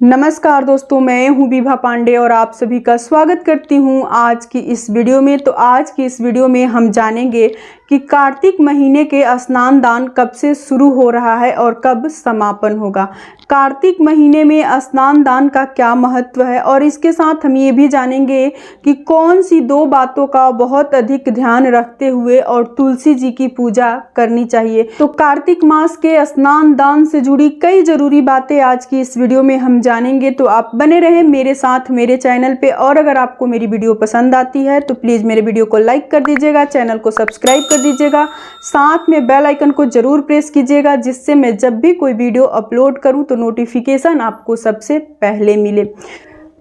नमस्कार दोस्तों, मैं हूं विभा पांडे और आप सभी का स्वागत करती हूं आज की इस वीडियो में। तो आज की इस वीडियो में हम जानेंगे कि कार्तिक महीने के स्नान दान कब से शुरू हो रहा है और कब समापन होगा। कार्तिक महीने में स्नान दान का क्या महत्व है और इसके साथ हम ये भी जानेंगे कि कौन सी दो बातों का बहुत अधिक ध्यान रखते हुए और तुलसी जी की पूजा करनी चाहिए। तो कार्तिक मास के स्नान दान से जुड़ी कई जरूरी बातें आज की इस वीडियो में हम जानेंगे। तो आप बने रहें मेरे साथ मेरे चैनल पे, और अगर आपको मेरी वीडियो पसंद आती है तो प्लीज़ मेरे वीडियो को लाइक कर दीजिएगा, चैनल को सब्सक्राइब कर दीजिएगा, साथ में बेल आइकन को जरूर प्रेस कीजिएगा, जिससे मैं जब भी कोई वीडियो अपलोड करूं तो नोटिफिकेशन आपको सबसे पहले मिले।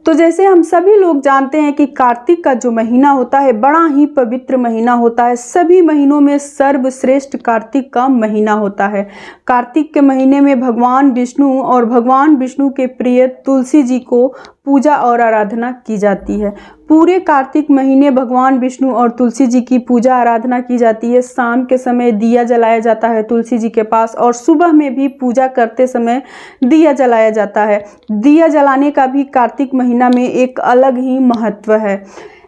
तो जैसे हम सभी लोग जानते हैं कि कार्तिक का जो महीना होता है बड़ा ही पवित्र महीना होता है। सभी महीनों में सर्वश्रेष्ठ कार्तिक का महीना होता है। कार्तिक के महीने में भगवान विष्णु और भगवान विष्णु के प्रिय तुलसी जी को पूजा और आराधना की जाती है। पूरे कार्तिक महीने भगवान विष्णु और तुलसी जी की पूजा आराधना की जाती है। शाम के समय दिया जलाया जाता है तुलसी जी के पास, और सुबह में भी पूजा करते समय दिया जलाया जाता है। दिया जलाने का भी कार्तिक महीना में एक अलग ही महत्व है।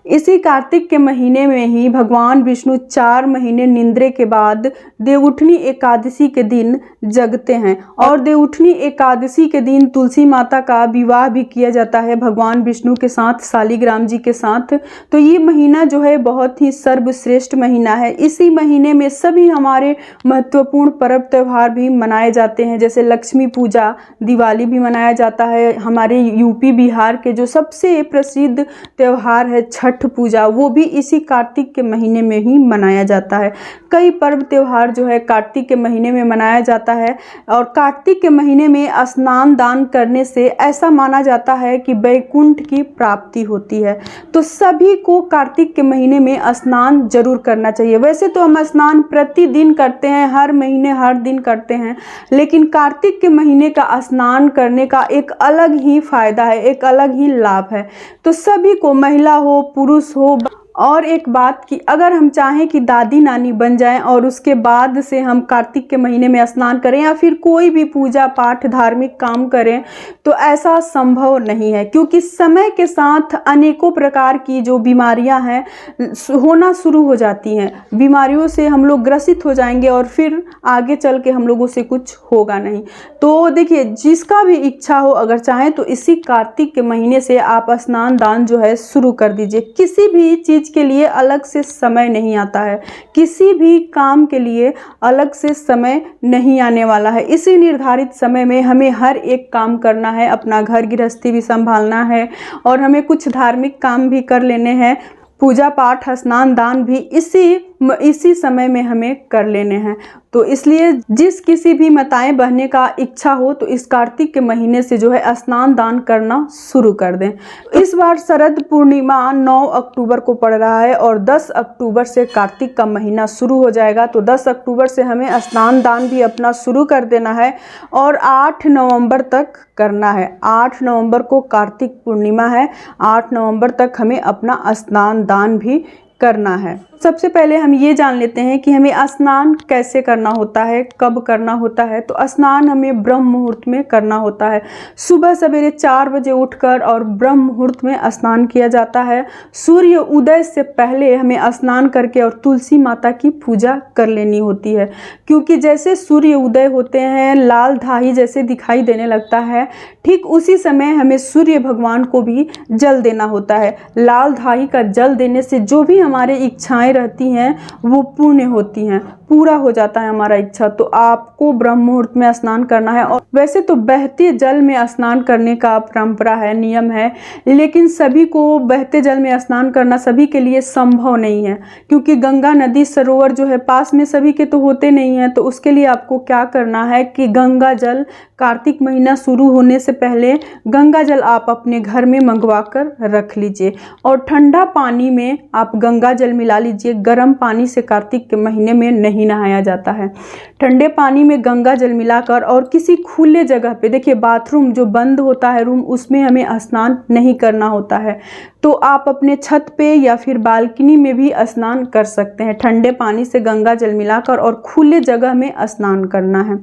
इसी कार्तिक के महीने में ही भगवान विष्णु 4 महीने निंद्रे के बाद देवउठनी एकादशी के दिन जगते हैं, और देवउठनी एकादशी के दिन तुलसी माता का विवाह भी किया जाता है भगवान विष्णु के साथ, शालिग्राम जी के साथ। तो ये महीना जो है बहुत ही सर्वश्रेष्ठ महीना है। इसी महीने में सभी हमारे महत्वपूर्ण पर्व त्यौहार भी मनाए जाते हैं, जैसे लक्ष्मी पूजा, दिवाली भी मनाया जाता है। हमारे यूपी बिहार के जो सबसे प्रसिद्ध त्यौहार है छठ पूजा, वो भी इसी कार्तिक के महीने में ही मनाया जाता है। कई पर्व त्योहार जो है कार्तिक के महीने में मनाया जाता है, और कार्तिक के महीने में स्नान दान करने से ऐसा माना जाता है कि वैकुंठ की प्राप्ति होती है। तो सभी को कार्तिक के महीने में स्नान जरूर करना चाहिए। वैसे तो हम स्नान प्रतिदिन करते हैं, हर महीने हर दिन करते हैं, लेकिन कार्तिक के महीने का स्नान करने का एक अलग ही फायदा है, एक अलग ही लाभ है। तो सभी को, महिला हो पुरुष हो, और एक बात कि अगर हम चाहें कि दादी नानी बन जाएं और उसके बाद से हम कार्तिक के महीने में स्नान करें या फिर कोई भी पूजा पाठ धार्मिक काम करें, तो ऐसा संभव नहीं है, क्योंकि समय के साथ अनेकों प्रकार की जो बीमारियां हैं होना शुरू हो जाती हैं। बीमारियों से हम लोग ग्रसित हो जाएंगे और फिर आगे चल के हम लोगों से कुछ होगा नहीं। तो देखिए, जिसका भी इच्छा हो, अगर चाहें तो इसी कार्तिक के महीने से आप स्नान दान जो है शुरू कर दीजिए। किसी भी चीज के लिए अलग से समय नहीं आता है, किसी भी काम के लिए अलग से समय नहीं आने वाला है। इसी निर्धारित समय में हमें हर एक काम करना है, अपना घर गृहस्थी भी संभालना है, और हमें कुछ धार्मिक काम भी कर लेने हैं। पूजा पाठ स्नान दान भी इसी समय में हमें कर लेने हैं। तो इसलिए जिस किसी भी माताएं बहने का इच्छा हो तो इस कार्तिक के महीने से जो है स्नान दान करना शुरू कर दें। इस बार शरद पूर्णिमा 9 अक्टूबर को पड़ रहा है, और 10 अक्टूबर से कार्तिक का महीना शुरू हो जाएगा। तो 10 अक्टूबर से हमें स्नान दान भी अपना शुरू कर देना है, और 8 नवंबर तक करना है। 8 नवंबर को कार्तिक पूर्णिमा है, 8 नवंबर तक हमें अपना स्नान दान भी करना है। सबसे पहले हम ये जान लेते हैं कि हमें स्नान कैसे करना होता है, कब करना होता है। तो स्नान हमें ब्रह्म मुहूर्त में करना होता है। सुबह सवेरे 4 बजे उठकर और ब्रह्म मुहूर्त में स्नान किया जाता है। सूर्य उदय से पहले हमें स्नान करके और तुलसी माता की पूजा कर लेनी होती है, क्योंकि जैसे सूर्य उदय होते हैं लाल धाही जैसे दिखाई देने लगता है, ठीक उसी समय हमें सूर्य भगवान को भी जल देना होता है। लाल धाही का जल देने से जो भी हमारे इच्छाएं रहती हैं वो पूर्ण होती हैं, पूरा हो जाता है हमारा इच्छा। तो आपको ब्रह्म मुहूर्त में स्नान करना है। और वैसे तो बहते जल में स्नान करने का परंपरा है, नियम है, लेकिन सभी को बहते जल में स्नान करना सभी के लिए संभव नहीं है, क्योंकि गंगा नदी सरोवर जो है पास में सभी के तो होते नहीं हैं। तो उसके लिए आपको क्या करना है कि गंगा जल कार्तिक महीना शुरू होने से पहले गंगा जल आप अपने घर में मंगवा कर रख लीजिए, और ठंडा पानी में आप गंगा जल मिला लीजिए। गर्म पानी से कार्तिक के महीने में नहीं नहाया जाता है। ठंडे पानी में गंगा जल मिलाकर, और किसी खुले जगह पे, देखिए बाथरूम जो बंद होता है रूम, उसमें हमें स्नान नहीं करना होता है। तो आप अपने छत पे या फिर बालकनी में भी स्नान कर सकते हैं। ठंडे पानी से गंगा जल मिलाकर और खुले जगह में स्नान करना है।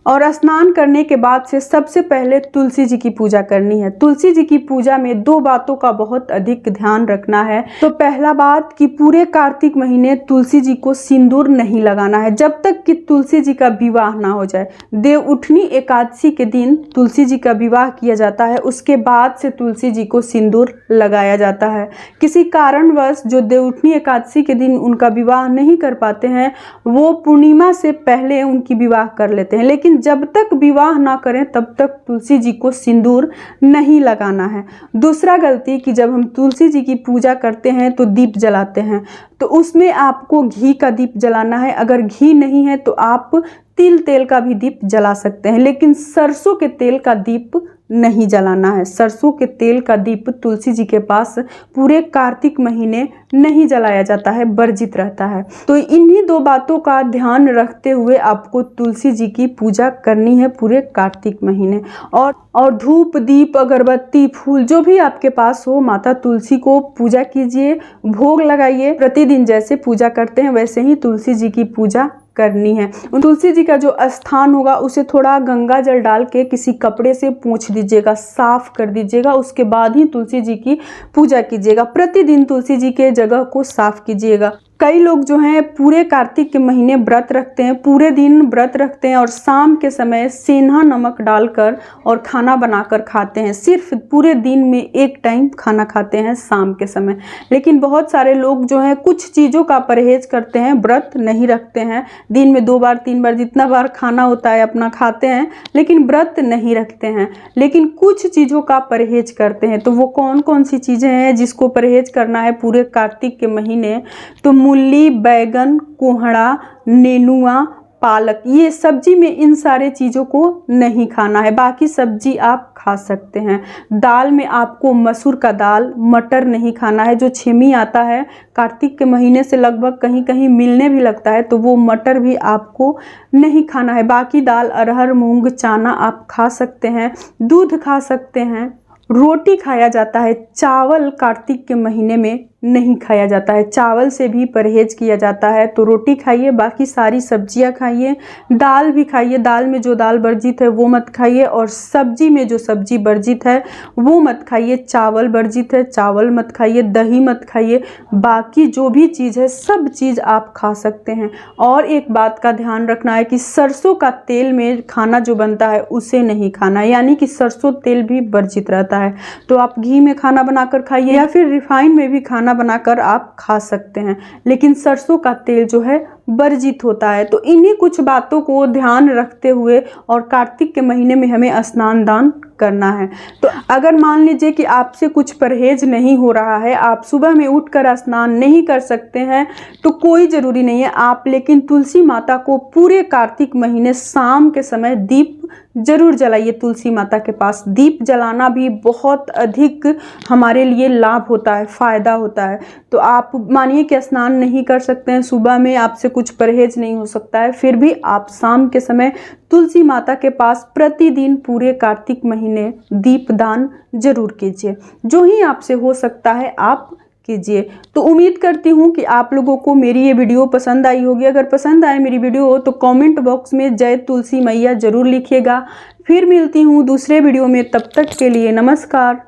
और स्नान करने के बाद से सबसे पहले तुलसी जी की पूजा करनी है। तुलसी जी की पूजा में 2 बातों का बहुत अधिक ध्यान रखना है। तो पहला बात कि पूरे कार्तिक महीने तुलसी जी को सिंदूर नहीं लगाना है जब तक कि तुलसी जी का विवाह ना हो जाए। देवउठनी एकादशी के दिन तुलसी जी का विवाह किया जाता है, उसके बाद से तुलसी जी को सिंदूर लगाया जाता है। किसी कारणवश जो देवउठनी एकादशी के दिन उनका विवाह नहीं कर पाते हैं, वो पूर्णिमा से पहले उनकी विवाह कर लेते हैं, लेकिन जब तक विवाह ना करें तब तक तुलसी जी को सिंदूर नहीं लगाना है। दूसरा गलती कि जब हम तुलसी जी की पूजा करते हैं तो दीप जलाते हैं, तो उसमें आपको घी का दीप जलाना है। अगर घी नहीं है तो आप तिल तेल का भी दीप जला सकते हैं, लेकिन सरसों के तेल का दीप नहीं जलाना है। सरसों के तेल का दीप तुलसी जी के पास पूरे कार्तिक महीने नहीं जलाया जाता है, वर्जित रहता है। तो इन्हीं 2 बातों का ध्यान रखते हुए आपको तुलसी जी की पूजा करनी है पूरे कार्तिक महीने। और धूप दीप अगरबत्ती फूल जो भी आपके पास हो, माता तुलसी को पूजा कीजिए, भोग लगाइए। प्रतिदिन जैसे पूजा करते हैं वैसे ही तुलसी जी की पूजा करनी है। तुलसी जी का जो स्थान होगा उसे थोड़ा गंगा जल डाल के किसी कपड़े से पोंछ दीजिएगा, साफ कर दीजिएगा, उसके बाद ही तुलसी जी की पूजा कीजिएगा। प्रतिदिन तुलसी जी के जगह को साफ कीजिएगा। कई लोग जो हैं पूरे कार्तिक के महीने व्रत रखते हैं, पूरे दिन व्रत रखते हैं और शाम के समय सेंधा नमक डालकर और खाना बनाकर खाते हैं। सिर्फ पूरे दिन में एक टाइम खाना खाते हैं शाम के समय। लेकिन बहुत सारे लोग जो हैं कुछ चीज़ों का परहेज करते हैं, व्रत नहीं रखते हैं, दिन में 2 बार 3 बार जितना बार खाना होता है अपना खाते हैं, लेकिन व्रत नहीं रखते हैं, लेकिन कुछ चीज़ों का परहेज करते हैं। तो वो कौन कौन सी चीज़ें हैं जिसको परहेज करना है पूरे कार्तिक के महीने? तो मूली, बैगन, कोहड़ा, नेनुआ, पालक, ये सब्जी में इन सारे चीज़ों को नहीं खाना है। बाकी सब्जी आप खा सकते हैं। दाल में आपको मसूर का दाल, मटर नहीं खाना है। जो छेमी आता है कार्तिक के महीने से लगभग कहीं कहीं मिलने भी लगता है, तो वो मटर भी आपको नहीं खाना है। बाकी दाल, अरहर, मूंग, चना आप खा सकते हैं। दूध खा सकते हैं। रोटी खाया जाता है। चावल कार्तिक के महीने में नहीं खाया जाता है, चावल से भी परहेज किया जाता है। तो रोटी खाइए, बाकी सारी सब्जियां खाइए, दाल भी खाइए। दाल में जो दाल वर्जित है वो मत खाइए, और सब्जी में जो सब्जी वर्जित है वो मत खाइए। चावल वर्जित है, चावल मत खाइए, दही मत खाइए। बाकी जो भी चीज़ है सब चीज़ आप खा सकते हैं। और एक बात का ध्यान रखना है कि सरसों का तेल में खाना जो बनता है उसे नहीं खाना है, यानी कि सरसों तेल भी वर्जित रहता है। तो आप घी में खाना बनाकर खाइए या फिर रिफाइन में भी खाना बनाकर आप खा सकते हैं, लेकिन सरसों का तेल जो है वर्जित होता है। तो इन्हीं कुछ बातों को ध्यान रखते हुए और कार्तिक के महीने में हमें स्नान दान करना है। तो अगर मान लीजिए कि आपसे कुछ परहेज नहीं हो रहा है, आप सुबह में उठकर स्नान नहीं कर सकते हैं, तो कोई ज़रूरी नहीं है आप लेकिन तुलसी माता को पूरे कार्तिक महीने शाम के समय दीप जरूर जलाइए। तुलसी माता के पास दीप जलाना भी बहुत अधिक हमारे लिए लाभ होता है, फ़ायदा होता है। तो आप मानिए कि स्नान नहीं कर सकते हैं, सुबह में आपसे कुछ परहेज नहीं हो सकता है, फिर भी आप शाम के समय तुलसी माता के पास प्रतिदिन पूरे कार्तिक महीने दीप दान जरूर कीजिए। जो ही आपसे हो सकता है आप कीजिए। तो उम्मीद करती हूँ कि आप लोगों को मेरी ये वीडियो पसंद आई होगी। अगर पसंद आए मेरी वीडियो तो कमेंट बॉक्स में जय तुलसी मैया जरूर लिखिएगा। फिर मिलती हूँ दूसरे वीडियो में, तब तक के लिए नमस्कार।